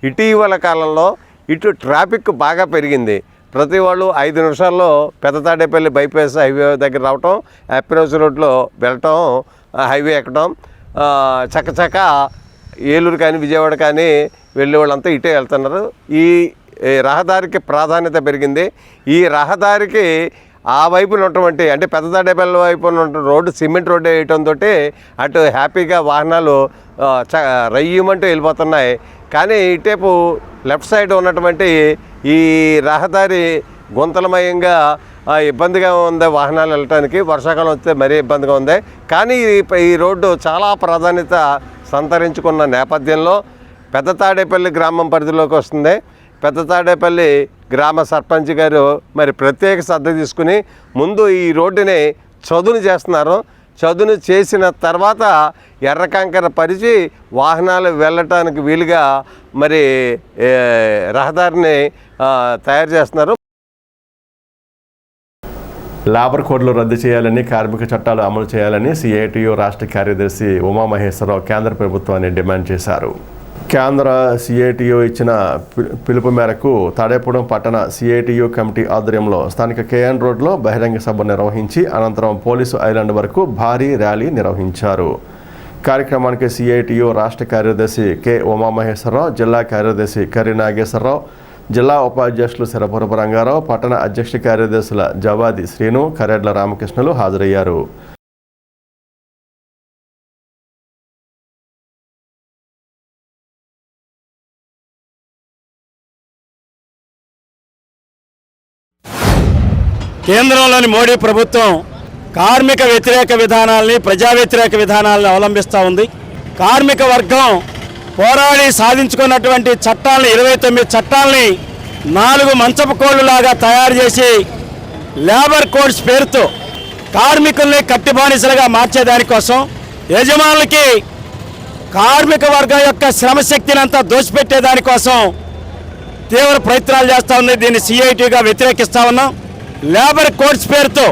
ఇటీవల కాలంలో ఇటు ట్రాఫిక్ బాగా పెరిగింది. ప్రతి వాళ్ళు 5 నిమిషాల్లో పెద్ద తాడేపల్లి బైపాస్ హైవే దగ్గర రావటం, అప్రోచ్ రోడ్లో వెళ్ళటం, హైవే ఎక్కడం, చకచక ఏలూరు కానీ విజయవాడ కానీ వెళ్ళే వాళ్ళంతా ఇటే వెళ్తున్నారు. ఈ రహదారికి ప్రాధాన్యత పెరిగింది. ఈ రహదారికి ఆ వైపున ఉన్నటువంటి అంటే పెద్ద తాడేపల్లి వైపున ఉన్న రోడ్డు సిమెంట్ రోడ్డు వేయటంతో అటు హ్యాపీగా వాహనాలు రయ్యమంటూ వెళ్ళిపోతున్నాయి. కానీ ఇటేపు లెఫ్ట్ సైడ్ ఉన్నటువంటి ఈ రహదారి గుంతలమయంగా ఇబ్బందిగా ఉంది వాహనాలు వెళ్ళటానికి. వర్షాకాలం వస్తే మరీ ఇబ్బందిగా ఉంది. కానీ ఈ రోడ్డు చాలా ప్రాధాన్యత సంతరించుకున్న నేపథ్యంలో పెద్ద తాడేపల్లి గ్రామం పరిధిలోకి వస్తుంది. పెద్ద తాడేపల్లి గ్రామ సర్పంచ్ గారు మరి ప్రత్యేక శ్రద్ధ తీసుకుని ముందు ఈ రోడ్డుని చదును చేస్తున్నారు. చదును చేసిన తర్వాత ఎర్రకంకర పరిచి వాహనాలు వెళ్ళటానికి వీలుగా మరి రహదారిని తయారు చేస్తున్నారు. లేబర్ కోడ్లు రద్దు చేయాలని, కార్మిక చట్టాలు అమలు చేయాలని సిఐటియు రాష్ట్ర కార్యదర్శి ఉమామహేశ్వరరావు కేంద్ర ప్రభుత్వాన్ని డిమాండ్ చేశారు. కేంద్ర సిఐటియు ఇచ్చిన పిలుపు మేరకు తాడేపురం పట్టణ సిఐటియు కమిటీ ఆధ్వర్యంలో స్థానిక కేఎన్ రోడ్లో బహిరంగ సభ నిర్వహించి అనంతరం పోలీసు ఐలాండ్ వరకు భారీ ర్యాలీ నిర్వహించారు. కార్యక్రమానికి సిఐటియు రాష్ట్ర కార్యదర్శి కె ఉమామహేశ్వరరావు, జిల్లా కార్యదర్శి కరి నాగేశ్వరరావు, జిల్లా ఉపాధ్యక్షులు శరపురపు రంగారావు, పట్టణ అధ్యక్ష కార్యదర్శుల జవాది శ్రీను, కరెడ్ల రామకృష్ణులు హాజరయ్యారు. కేంద్రంలోని మోడీ ప్రభుత్వం కార్మిక వ్యతిరేక విధానాల్ని, ప్రజా వ్యతిరేక విధానాలను అవలంబిస్తూ ఉంది. కార్మిక వర్గం పోరాడి సాధించుకున్నటువంటి చట్టాలని, 29 చట్టాలని 4 మంచపు కోళ్లులాగా తయారు చేసి లేబర్ కోడ్స్ పేరుతో కార్మికుల్ని కట్టి బానిసలుగా మార్చేదానికోసం, యజమానులకి కార్మిక వర్గం యొక్క శ్రమశక్తిని అంతా దోచిపెట్టేదానికోసం తీవ్ర ప్రయత్నాలు చేస్తూ ఉంది. దీన్ని సిఐటిగా వ్యతిరేకిస్తూ ఉన్నాం. లేబర్ కోడ్స్ పేరుతో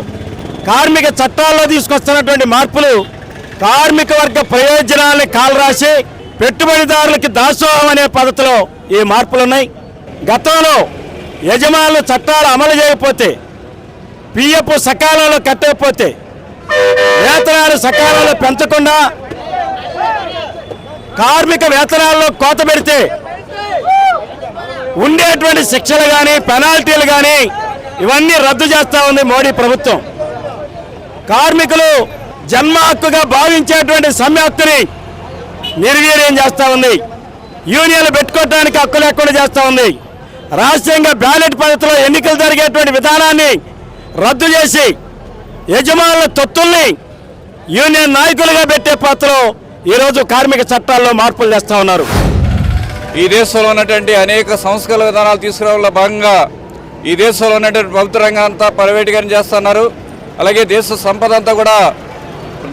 కార్మిక చట్టాల్లో తీసుకొస్తున్నటువంటి మార్పులు కార్మిక వర్గ ప్రయోజనాల్ని కాలరాసి పెట్టుబడిదారులకి దాసోహం అనే పద్ధతిలో ఈ మార్పులు ఉన్నాయి. గతంలో యజమానులు చట్టాలు అమలు చేయకపోతే, పిఎఫ్ సకాలంలో కట్టకపోతే, వేతనాలు సకాలంలో పెంచకుండా కార్మిక వేతనాల్లో కోత పెడితే ఉండేటువంటి శిక్షలు కానీ, పెనాల్టీలు కానీ ఇవన్నీ రద్దు చేస్తూ ఉంది మోడీ ప్రభుత్వం. కార్మికులు జన్మ హక్కుగా భావించేటువంటి సమ్మె హక్కుని నిర్వీర్యం చేస్తూ ఉంది. యూనియన్లు పెట్టుకోవడానికి హక్కు లేకుండా చేస్తూ ఉంది. రహస్యంగా బ్యాలెట్ పద్ధతిలో ఎన్నికలు జరిగేటువంటి విధానాన్ని రద్దు చేసి యజమానుల తొత్తుల్ని యూనియన్ నాయకులుగా పెట్టే పాత్రలో ఈరోజు కార్మిక చట్టాల్లో మార్పులు చేస్తూ ఉన్నారు. ఈ దేశంలో ఉన్నటువంటి అనేక సంస్కరణ విధానాలు తీసుకురావడంలో భాగంగా ఈ దేశంలో ఉన్నటువంటి ప్రభుత్వ రంగం అంతా ప్రైవేటీకరణ చేస్తున్నారు. అలాగే దేశ సంపద అంతా కూడా,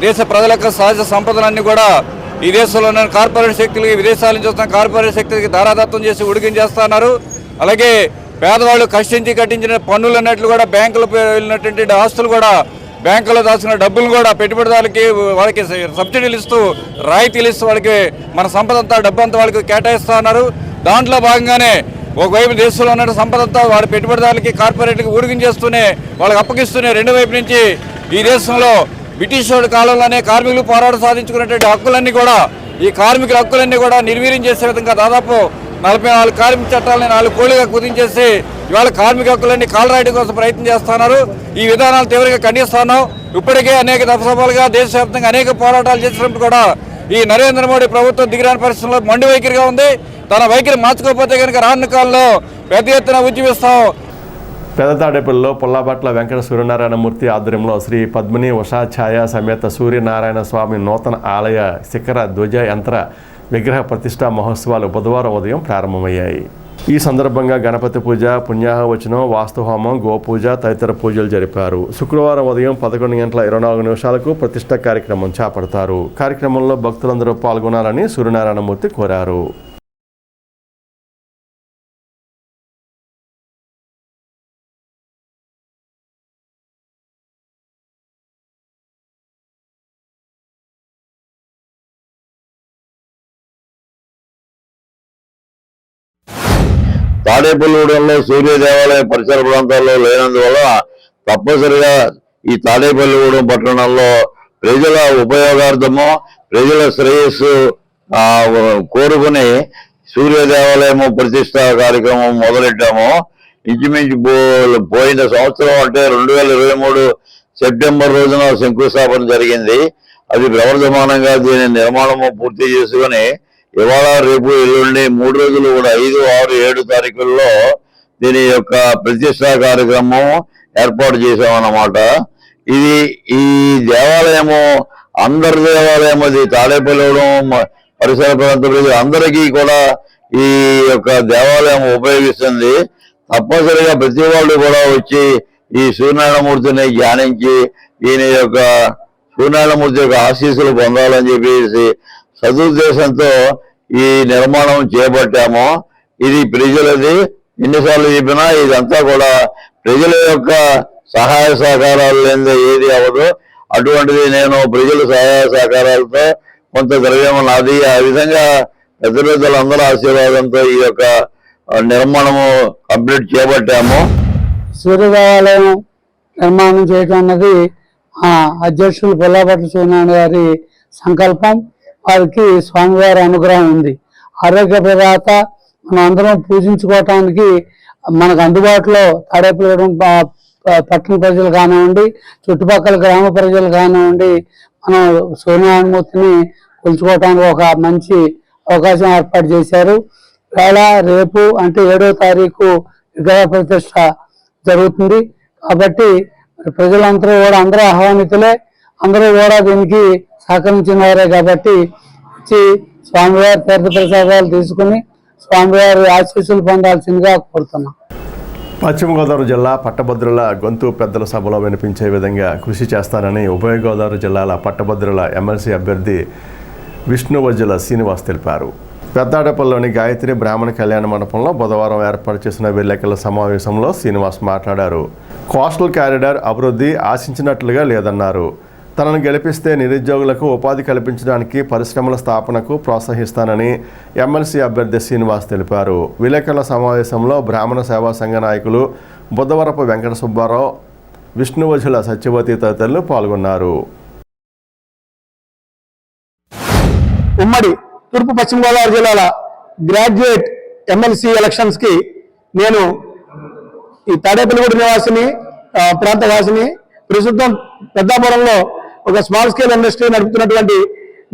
దేశ ప్రజల యొక్క సహజ సంపదలన్నీ కూడా ఈ దేశంలో ఉన్న కార్పొరేట్ శక్తులకి, విదేశాల నుంచి వస్తున్న కార్పొరేట్ శక్తులకి దారాదత్తం చేసి ఉడికించేస్తున్నారు. అలాగే పేదవాళ్ళు కష్టించి కట్టించిన పన్నులు అన్నట్లు కూడా బ్యాంకులు వెళ్ళినటువంటి ఆస్తులు కూడా, బ్యాంకులో దాచుకున్న డబ్బులు కూడా పెట్టుబడిదారులకి వాళ్ళకి సబ్సిడీలు ఇస్తూ, రాయితీలు ఇస్తూ వాళ్ళకి మన సంపద అంతా, డబ్బు అంతా వాళ్ళకి కేటాయిస్తూ ఉన్నారు. దాంట్లో భాగంగానే ఒకవైపు దేశంలో ఉన్న సంపద అంతా వారి పెట్టుబడిదారులకి, కార్పొరేట్కి ఊడికించేస్తూనే, వాళ్ళకి అప్పగిస్తూనే, రెండు వైపు నుంచి ఈ దేశంలో బ్రిటిష్ కాలంలోనే కార్మికులు పోరాటం సాధించుకున్నటువంటి హక్కులన్నీ కూడా, ఈ కార్మికుల హక్కులన్నీ కూడా నిర్వీర్యం చేసే విధంగా దాదాపు 44 కార్మిక చట్టాలని 4 కోళ్లుగా కుదించేసి ఇవాళ కార్మిక హక్కులన్నీ కాలరాయడం కోసం ప్రయత్నం చేస్తున్నారు. ఈ విధానాలు తీవ్రంగా ఖండిస్తున్నాం. ఇప్పటికే అనేక దఫాలుగా దేశవ్యాప్తంగా అనేక పోరాటాలు చేసినప్పుడు కూడా ఈ నరేంద్ర మోడీ ప్రభుత్వం దిగిరాని పరిస్థితుల్లో మొండి వైఖరిగా ఉంది. తన వైఖరి మార్చుకోకపోతే కనుక రానున్న కాలంలో పెద్ద ఎత్తున ఉద్యమిస్తాం. పెదతాడేపల్లిలో పుల్లాబట్ల వెంకట సూర్యనారాయణమూర్తి ఆధ్వర్యంలో శ్రీ పద్మిని ఉషాఛాయ సమేత సూర్యనారాయణ స్వామి నూతన ఆలయ శిఖర ధ్వజ యంత్ర విగ్రహ ప్రతిష్టా మహోత్సవాలు బుధవారం ఉదయం ప్రారంభమయ్యాయి. ఈ సందర్భంగా గణపతి పూజ, పుణ్యాహవచనం, వాస్తుహోమం, గోపూజ తదితర పూజలు జరిపారు. శుక్రవారం ఉదయం 11:24 ప్రతిష్ఠా కార్యక్రమం చేపడతారు. కార్యక్రమంలో భక్తులందరూ పాల్గొనాలని సూర్యనారాయణమూర్తి కోరారు. తాడేపల్లిగూడెంలో సూర్య దేవాలయ పరిసర ప్రాంతాల్లో లేనందువల్ల తప్పనిసరిగా ఈ తాడేపల్లిగూడెం పట్టణంలో ప్రజల ఉపయోగార్థము, ప్రజల శ్రేయస్సు కోరుకుని సూర్య దేవాలయము ప్రతిష్ట కార్యక్రమం మొదలెట్టాము. ఇంచుమించు పోయిన సంవత్సరం అంటే 2023 సెప్టెంబర్ రోజున శంకుస్థాపన జరిగింది. అది ప్రవర్ధమానంగా దీని నిర్మాణము పూర్తి చేసుకుని ఇవాళ, రేపు, ఎల్లుండి 3 రోజులు కూడా 5, 6, 7 తారీఖుల్లో దీని యొక్క ప్రతిష్టా కార్యక్రమం ఏర్పాటు చేశామన్నమాట. ఈ దేవాలయము అందరి దేవాలయం, అది తాడేపల్లిగూడెం పరిసర ప్రాంత ప్రజలు అందరికీ కూడా ఈ యొక్క దేవాలయం ఉపయోగిస్తుంది. తప్పనిసరిగా ప్రతి వాళ్ళు కూడా వచ్చి ఈ సూర్యనారాయణమూర్తిని ధ్యానించి ఈయన యొక్క సూర్యనారాయణమూర్తి యొక్క ఆశీస్సులు పొందాలని చెప్పేసి సదుద్దేశంతో ఈ నిర్మాణం చేపట్టాము. ఇది ప్రజలది. ఎన్నిసార్లు చెప్పినా ఇదంతా కూడా ప్రజల యొక్క సహాయ సహకారాలు లేనిదే ఏది అవ్వదు. అటువంటిది నేను ప్రజల సహాయ సహకారాలతో కొంత ద్రవ్యం నాది. ఆ విధంగా పెద్దలందరూ ఆశీర్వాదంతో ఈ యొక్క నిర్మాణము కంప్లీట్ చేపట్టాము. సూర్య దేవాలయం నిర్మాణం చేయడం అన్నది అధ్యక్షులు పుల్లాబట్ల సూర్యనారాయణ గారి సంకల్పం. వారికి స్వామివారి అనుగ్రహం ఉంది. ఆరోగ్య ప్రదాత మనం అందరం పూజించుకోవటానికి మనకు అందుబాటులో తాడేపల్లిగూడెం పట్టణ ప్రజలు కానివ్వండి, చుట్టుపక్కల గ్రామ ప్రజలు కానివ్వండి, మనం సూర్యనారాయణమూర్తిని కొలుచుకోవటానికి ఒక మంచి అవకాశం ఏర్పాటు చేశారు. వేళ రేపు అంటే 7వ తారీఖు విగ్రహ ప్రతిష్ట జరుగుతుంది. కాబట్టి ప్రజలందరూ కూడా అందరూ ఆహ్వానితులే, అందరూ కూడా దీనికి సహకరించిన వారే కాబట్టి వచ్చి స్వామివారి తీర్థ ప్రసాదాలు తీసుకుని స్వామివారి ఆశీస్సులు పొందాల్సిందిగా కోరుతున్నాం. పశ్చిమ గోదావరి జిల్లా పట్టభద్రుల గొంతు పెద్దల సభలో వినిపించే విధంగా కృషి చేస్తానని ఉభయ గోదావరి జిల్లాల పట్టభద్రుల ఎమ్మెల్సీ అభ్యర్థి విష్ణువజ్జల శ్రీనివాస్ తెలిపారు. పెద్దాడపల్లిలోని గాయత్రి బ్రాహ్మణ కళ్యాణ మండపంలో బుధవారం ఏర్పాటు చేసిన విలేకరుల సమావేశంలో శ్రీనివాస్ మాట్లాడారు. కోస్టల్ కారిడార్ అభివృద్ధి ఆశించినట్లుగా లేదన్నారు. తనను గెలిపిస్తే నిరుద్యోగులకు ఉపాధి కల్పించడానికి, పరిశ్రమల స్థాపనకు ప్రోత్సహిస్తానని ఎమ్మెల్సీ అభ్యర్థి శ్రీనివాస్ తెలిపారు. విలేకరుల సమావేశంలో బ్రాహ్మణ సేవా సంఘ నాయకులు బుద్ధవరపు వెంకట సుబ్బారావు, విష్ణువజ్జల సత్యవతి తదితరులు పాల్గొన్నారు. ఉమ్మడి తూర్పు పశ్చిమ గోదావరి జిల్లాల గ్రాడ్యుయేట్ ఎమ్మెల్సీ ఎలక్షన్స్కి నేను ఈ తాడేపల్లిగూడ నివాసిని, ప్రాంతవాసిని, ప్రస్తుతం పెద్దాపురంలో ఒక స్మాల్ స్కేల్ ఇండస్ట్రీ నడుపుతున్నటువంటి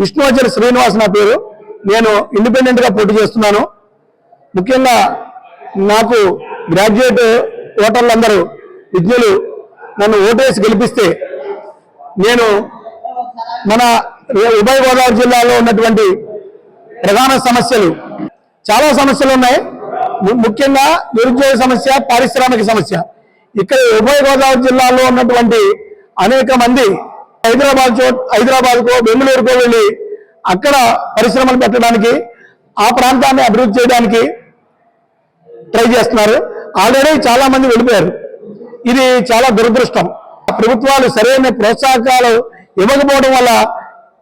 విష్ణువజ్జల శ్రీనివాస్ నా పేరు. నేను ఇండిపెండెంట్గా పోటీ చేస్తున్నాను. ముఖ్యంగా నాకు గ్రాడ్యుయేట్ ఓటర్లందరూ విజ్ఞులు నన్ను ఓటేసి గెలిపిస్తే నేను మన ఉభయ గోదావరి జిల్లాలో ఉన్నటువంటి ప్రధాన సమస్యలు, చాలా సమస్యలు ఉన్నాయి. ముఖ్యంగా నిరుద్యోగ సమస్య, పారిశ్రామిక సమస్య. ఇక్కడ ఉభయ గోదావరి జిల్లాలో ఉన్నటువంటి అనేక మంది హైదరాబాద్కో బెంగళూరుకో వెళ్ళి అక్కడ పరిశ్రమలు పెట్టడానికి, ఆ ప్రాంతాన్ని అభివృద్ధి చేయడానికి ట్రై చేస్తున్నారు. ఆల్రెడీ చాలా మంది వెళ్ళిపోయారు. ఇది చాలా దురదృష్టం. ప్రభుత్వాలు సరైన ప్రోత్సాహకాలు ఇవ్వకపోవడం వల్ల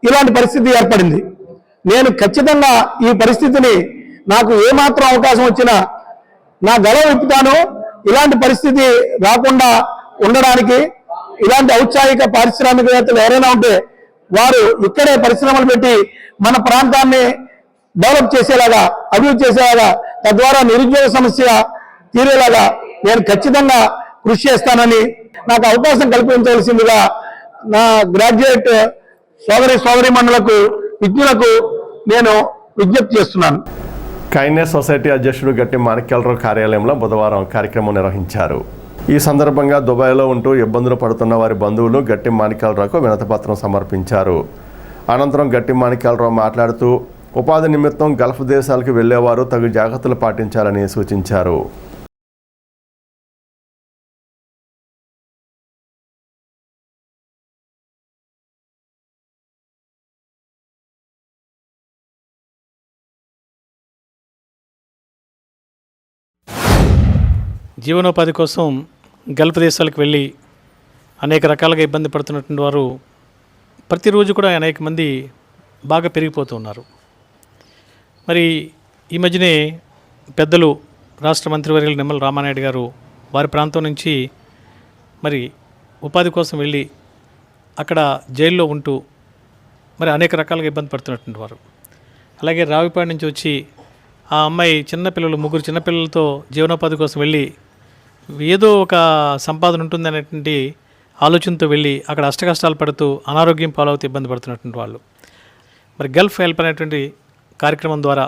ఇలాంటి పరిస్థితి ఏర్పడింది. నేను ఖచ్చితంగా ఈ పరిస్థితిని నాకు ఏమాత్రం అవకాశం వచ్చినా నా గల విప్పుతాను. ఇలాంటి పరిస్థితి రాకుండా ఉండడానికి ఇలాంటి ఔత్సాహిక పారిశ్రామికవేత్తలు ఎవరైనా ఉంటే వారు ఇక్కడే పరిశ్రమలు పెట్టి మన ప్రాంతాన్ని డెవలప్ చేసేలాగా, అభివృద్ధి చేసేలాగా, తద్వారా నిరుద్యోగ సమస్య తీరేలాగా నేను ఖచ్చితంగా కృషి చేస్తానని, నాకు అవకాశం కల్పించవలసిందిగా నా గ్రాడ్యుయేట్ సోదరీమణులకు, విజ్ఞులకు నేను విజ్ఞప్తి చేస్తున్నాను. కైండ్నెస్ సొసైటీ అధ్యక్షుడు గట్టి మాణిక్యాలరావు కార్యాలయంలో బుధవారం కార్యక్రమం నిర్వహించారు. ఈ సందర్భంగా దుబాయ్లో ఉంటూ ఇబ్బందులు పడుతున్న వారి బంధువులు గట్టి మాణిక్యాలరావుకు వినతిపత్రం సమర్పించారు. అనంతరం గట్టి మాణిక్యాలరావు మాట్లాడుతూ ఉపాధి నిమిత్తం గల్ఫ్ దేశాలకు వెళ్లేవారు తగు జాగ్రత్తలు పాటించాలని సూచించారు. జీవనోపాధి కోసం గల్ఫ్ దేశాలకు వెళ్ళి అనేక రకాలుగా ఇబ్బంది పడుతున్నటువంటి వారు ప్రతిరోజు కూడా అనేక మంది బాగా పెరిగిపోతున్నారు. మరి ఈ మధ్యనే పెద్దలు రాష్ట్ర మంత్రివర్యులు నిమ్మల రామానాయుడు గారు వారి ప్రాంతం నుంచి మరి ఉపాధి కోసం వెళ్ళి అక్కడ జైల్లో ఉంటూ మరి అనేక రకాలుగా ఇబ్బంది పడుతున్నటువంటి వారు, అలాగే రావిపాడు నుంచి వచ్చి ఆ అమ్మాయి ముగ్గురు చిన్నపిల్లలతో జీవనోపాధి కోసం వెళ్ళి ఏదో ఒక సంపాదన ఉంటుంది అనేటువంటి ఆలోచనతో వెళ్ళి అక్కడ అష్టకష్టాలు పడుతూ అనారోగ్యం పాలవుతూ ఇబ్బంది పడుతున్నటువంటి వాళ్ళు మరి గల్ఫ్ హెల్ప్ అనేటువంటి కార్యక్రమం ద్వారా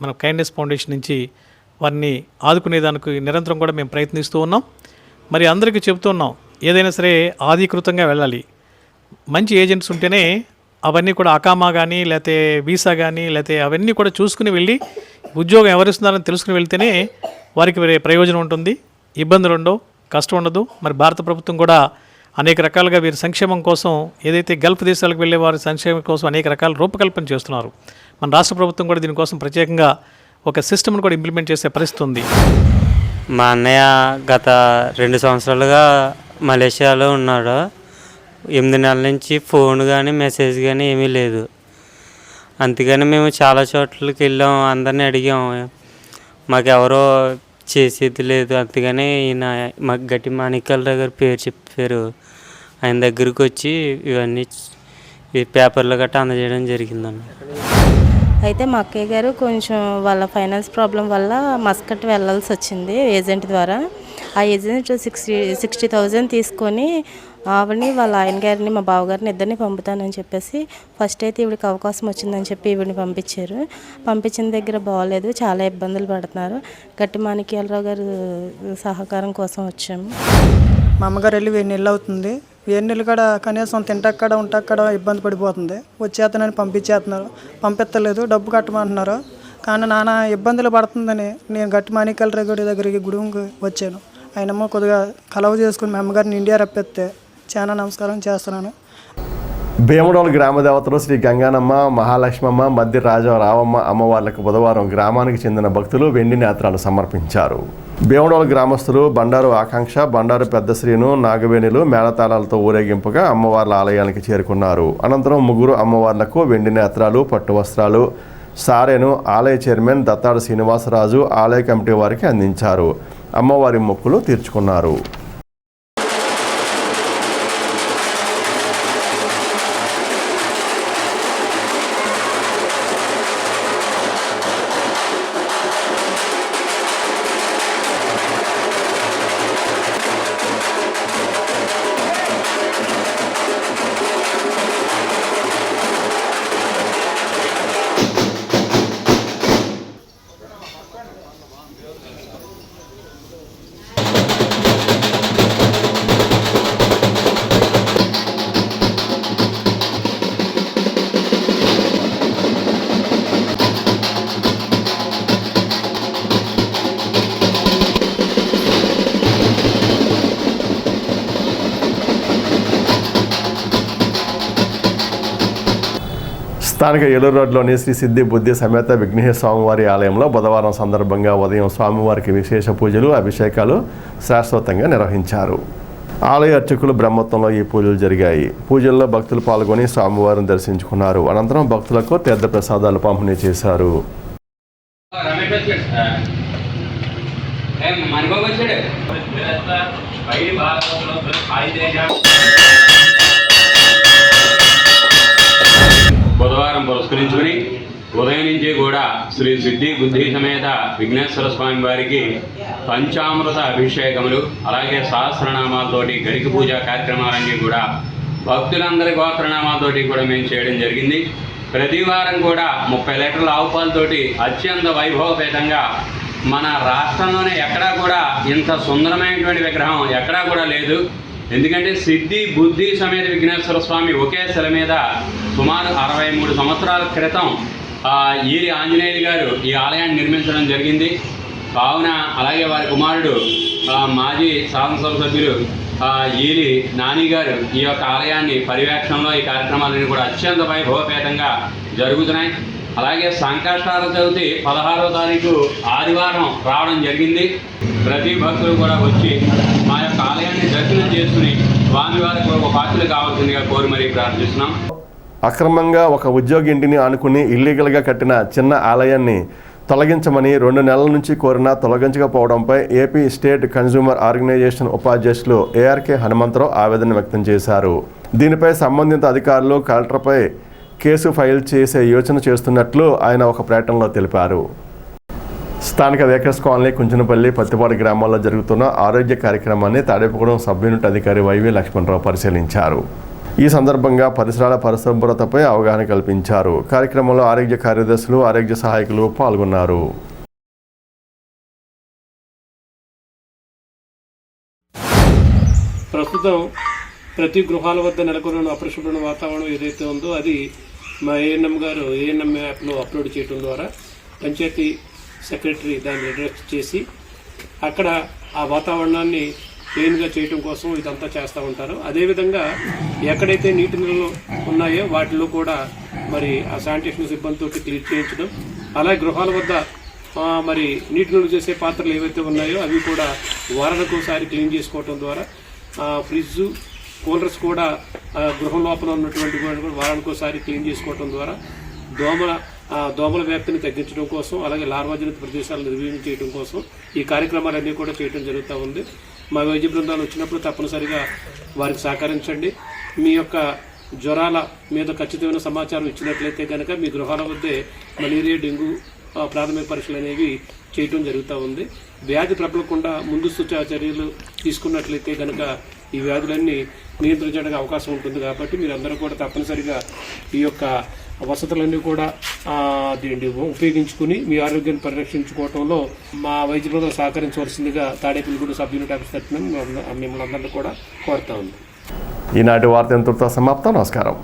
మన కైండ్నెస్ ఫౌండేషన్ నుంచి వారిని ఆదుకునేదానికి నిరంతరం కూడా మేము ప్రయత్నిస్తూ ఉన్నాం. మరి అందరికీ చెబుతున్నాం, ఏదైనా సరే ఆధీకృతంగా వెళ్ళాలి. మంచి ఏజెంట్స్ ఉంటేనే అవన్నీ కూడా అకామా కానీ లేకపోతే వీసా కానీ లేకపోతే అవన్నీ కూడా చూసుకుని వెళ్ళి ఉద్యోగం ఎవరిస్తున్నారని తెలుసుకుని వెళ్తేనే వారికి ప్రయోజనం ఉంటుంది, ఇబ్బందులు ఉండవు, కష్టం ఉండదు. మరి భారత ప్రభుత్వం కూడా అనేక రకాలుగా వీరి సంక్షేమం కోసం ఏదైతే గల్ఫ్ దేశాలకు వెళ్ళే వారి సంక్షేమం కోసం అనేక రకాల రూపకల్పన చేస్తున్నారు. మన రాష్ట్ర ప్రభుత్వం కూడా దీనికోసం ప్రత్యేకంగా ఒక సిస్టమ్ను కూడా ఇంప్లిమెంట్ చేసే పరిస్థితి ఉంది. మా అన్నయ్య గత 2 సంవత్సరాలుగా మలేషియాలో ఉన్నాడు. 8 నెలల నుంచి ఫోన్ కానీ మెసేజ్ కానీ ఏమీ లేదు. అందుకని మేము చాలా చోట్లకి వెళ్ళాం, అందరినీ అడిగాం, మాకెవరో చేసేది లేదు. అందుకని ఈయన మాకు గట్టి మాణిక్యాలరావు గారి పేరు చెప్పారు. ఆయన దగ్గరికి వచ్చి ఇవన్నీ పేపర్లు గట్టా అందజేయడం జరిగిందన్న. అయితే మా అక్కయ్య గారు కొంచెం వాళ్ళ ఫైనాన్స్ ప్రాబ్లం వల్ల మస్కట్ వెళ్ళాల్సి వచ్చింది ఏజెంట్ ద్వారా. ఆ ఏజెంట్ 60,000 తీసుకొని ఆవిడని వాళ్ళ ఆయన గారిని మా బావగారిని ఇద్దరిని పంపుతానని చెప్పేసి ఫస్ట్ అయితే ఈవిడికి అవకాశం వచ్చిందని చెప్పి ఈవిడిని పంపించారు. పంపించిన దగ్గర బాగోలేదు, చాలా ఇబ్బందులు పడుతున్నారు. గట్టి మాణిక్యాలరావు గారు సహకారం కోసం వచ్చాము. మా అమ్మగారు వెళ్ళి 1000 నెలలు అవుతుంది. 1000 నెలలు కూడా కనీసం తింటక్కడ ఉంటక్కడ ఇబ్బంది పడిపోతుంది. వచ్చేతనని పంపించలేదు, డబ్బు కట్టమంటున్నారు. కానీ నాన్న ఇబ్బందులు పడుతుందని నేను గట్టి మాణిక్యాల గుడి దగ్గరికి గుడికి వచ్చాను. ఆయనమ్మ కొద్దిగా కలవ చేసుకుని మా అమ్మగారిని ఇండియా రప్పిస్తే చాలా నమస్కారం చేస్తున్నాను. భీమడోలు గ్రామ దేవతలు శ్రీ గంగానమ్మ, మహాలక్ష్మమ్మ, మధ్య రాజరావమ్మ అమ్మవార్లకు బుధవారం గ్రామానికి చెందిన భక్తులు వెండి నేత్రాలు సమర్పించారు. భీమడోలు గ్రామస్తులు బండారు ఆకాంక్ష, బండారు పెద్ద శ్రీను, నాగవేణులు మేళతాళాలతో ఊరేగింపుగా అమ్మవార్ల ఆలయానికి చేరుకున్నారు. అనంతరం ముగ్గురు అమ్మవార్లకు వెండి నేత్రాలు, పట్టు వస్త్రాలు, సారెను ఆలయ చైర్మన్ దత్తాడు శ్రీనివాసరాజు ఆలయ కమిటీ వారికి అందించారు. అమ్మవారి మొక్కులు తీర్చుకున్నారు. స్థానిక ఏలూరు రోడ్లోని శ్రీ సిద్ధి బుద్ధి సమేత విఘ్నేశ్వర స్వామివారి ఆలయంలో బుధవారం సందర్భంగా ఉదయం స్వామివారికి విశేష పూజలు, అభిషేకాలు శాశ్వతంగా నిర్వహించారు. ఆలయ అర్చకులు బ్రహ్మోత్సవంలో ఈ పూజలు జరిగాయి. పూజల్లో భక్తులు పాల్గొని స్వామివారిని దర్శించుకున్నారు. అనంతరం భక్తులకు తీర్థ ప్రసాదాలు పంపిణీ చేశారు. బుధవారం పురస్కరించుకుని ఉదయం నుంచి కూడా శ్రీ సిద్ధి బుద్ధి సమేత విఘ్నేశ్వర స్వామి వారికి పంచామృత అభిషేకములు, అలాగే సహస్రనామాలతోటి గడికి పూజ కార్యక్రమాలన్నీ కూడా భక్తులందరి గోత్రనామాలతోటి కూడా మేము చేయడం జరిగింది. ప్రతి వారం కూడా 30 లీటర్ల ఆవు పాలతోటి అత్యంత వైభవపేతంగా మన రాష్ట్రంలోనే ఎక్కడా కూడా ఇంత సుందరమైనటువంటి విగ్రహం ఎక్కడా కూడా లేదు. ఎందుకంటే సిద్ధి బుద్ధి సమేత విఘ్నేశ్వర స్వామి ఒకే శిల మీద సుమారు 63 సంవత్సరాల క్రితం ఈలి ఆంజనేయులు గారు ఈ ఆలయాన్ని నిర్మించడం జరిగింది. కావున అలాగే వారి కుమారుడు మాజీ శాసనసభ సభ్యులు ఈలి నాని గారు ఈ యొక్క ఆలయాన్ని పర్యవేక్షణలో ఈ కార్యక్రమాలన్నీ కూడా అత్యంత వైభవపేతంగా జరుగుతున్నాయి. అలాగే సంకష్టాల చవితి 16వ తారీఖు ఆదివారం రావడం జరిగింది. ప్రతి భక్తులు కూడా వచ్చి మా యొక్క ఆలయాన్ని దర్శనం చేసుకుని స్వామివారికి ఒక పాత్రలు కావాల్సిందిగా కోరి మరీ ప్రార్థిస్తున్నాం. అక్రమంగా ఒక ఉద్యోగి ఇంటిని ఆనుకుని ఇల్లీగల్గా కట్టిన చిన్న ఆలయాన్ని తొలగించమని 2 నెలల నుంచి కోరినా తొలగించకపోవడంపై ఏపీ స్టేట్ కన్జ్యూమర్ ఆర్గనైజేషన్ ఉపాధ్యక్షులు ఏఆర్కే హనుమంతరావు ఆవేదన వ్యక్తం చేశారు. దీనిపై సంబంధిత అధికారులు కలెక్టర్పై కేసు ఫైల్ చేసే యోచన చేస్తున్నట్లు ఆయన ఒక ప్రకటనలో తెలిపారు. స్థానిక వేకర్స్ కాలనీ, కుంచనపల్లి, పత్తిపాడు గ్రామాల్లో జరుగుతున్న ఆరోగ్య కార్యక్రమాన్ని తాడేపుగూడెం సబ్ యూనిట్ అధికారి వైవి లక్ష్మణరావు పరిశీలించారు. ఈ సందర్భంగా పరిసరాల పరిశుభ్రతపై అవగాహన కల్పించారు. కార్యక్రమంలో ఆరోగ్య కార్యదర్శులు, ఆరోగ్య సహాయకులు పాల్గొన్నారు. ప్రస్తుతం ప్రతి గృహాల వద్ద నెలకొన్న అపరిశుభ్ర వాతావరణం ఏదైతే ఉందో అది మా ఏఎన్ఎం గారు ఏఎన్ఎం యాప్లో అప్లోడ్ చేయడం ద్వారా పంచాయతీ సెక్రటరీ దాన్ని అడ్రస్ చేసి అక్కడ ఆ వాతావరణాన్ని క్లీన్గా చేయడం కోసం ఇదంతా చేస్తూ ఉంటారు. అదేవిధంగా ఎక్కడైతే నీటి నిల్వలు ఉన్నాయో వాటిలో కూడా మరి ఆ శానిటేషన్ సిబ్బందితో క్లీన్ చేయించడం, అలాగే గృహాల వద్ద మరి నీటి నిల్వ చేసే పాత్రలు ఏవైతే ఉన్నాయో అవి కూడా వారానికి ఒకసారి క్లీన్ చేసుకోవడం ద్వారా ఫ్రిడ్జ్, కూలర్స్ కూడా గృహం లోపల ఉన్నటువంటి వారానికి ఒకసారి క్లీన్ చేసుకోవడం ద్వారా దోమల వ్యాప్తిని తగ్గించడం కోసం, అలాగే లార్వాజనిత ప్రదేశాలను నిర్వీర్యం చేయడం కోసం ఈ కార్యక్రమాలన్నీ కూడా చేయడం జరుగుతూ ఉంది. మా వైద్య బృందాలు వచ్చినప్పుడు తప్పనిసరిగా వారికి సహకరించండి. మీ యొక్క జ్వరాల మీద ఖచ్చితమైన సమాచారం ఇచ్చినట్లయితే కనుక మీ గృహాల వద్దే మలేరియా, డెంగ్యూ ప్రాథమిక పరీక్షలు అనేవి చేయటం జరుగుతూ ఉంది. వ్యాధి ప్రబలకుండా ముందస్తు చర్యలు తీసుకున్నట్లయితే కనుక ఈ వ్యాధులన్నీ నియంత్రించడానికి అవకాశం ఉంటుంది. కాబట్టి మీరందరూ కూడా తప్పనిసరిగా ఈ యొక్క వసతులన్నీ కూడా ఉపయోగించుకుని మీ ఆరోగ్యాన్ని పరిరక్షించుకోవడంలో మా వైద్య బృందం సహకరించవలసిందిగా తాడేపల్లిగూడెం సబ్ యూనిట్ ఆఫీస్ తరఫున మిమ్మల్ని అందరినీ కూడా కోరుతా ఉంది. ఈనాటి వార్త ఇంతటితో సమాప్తం. నమస్కారం.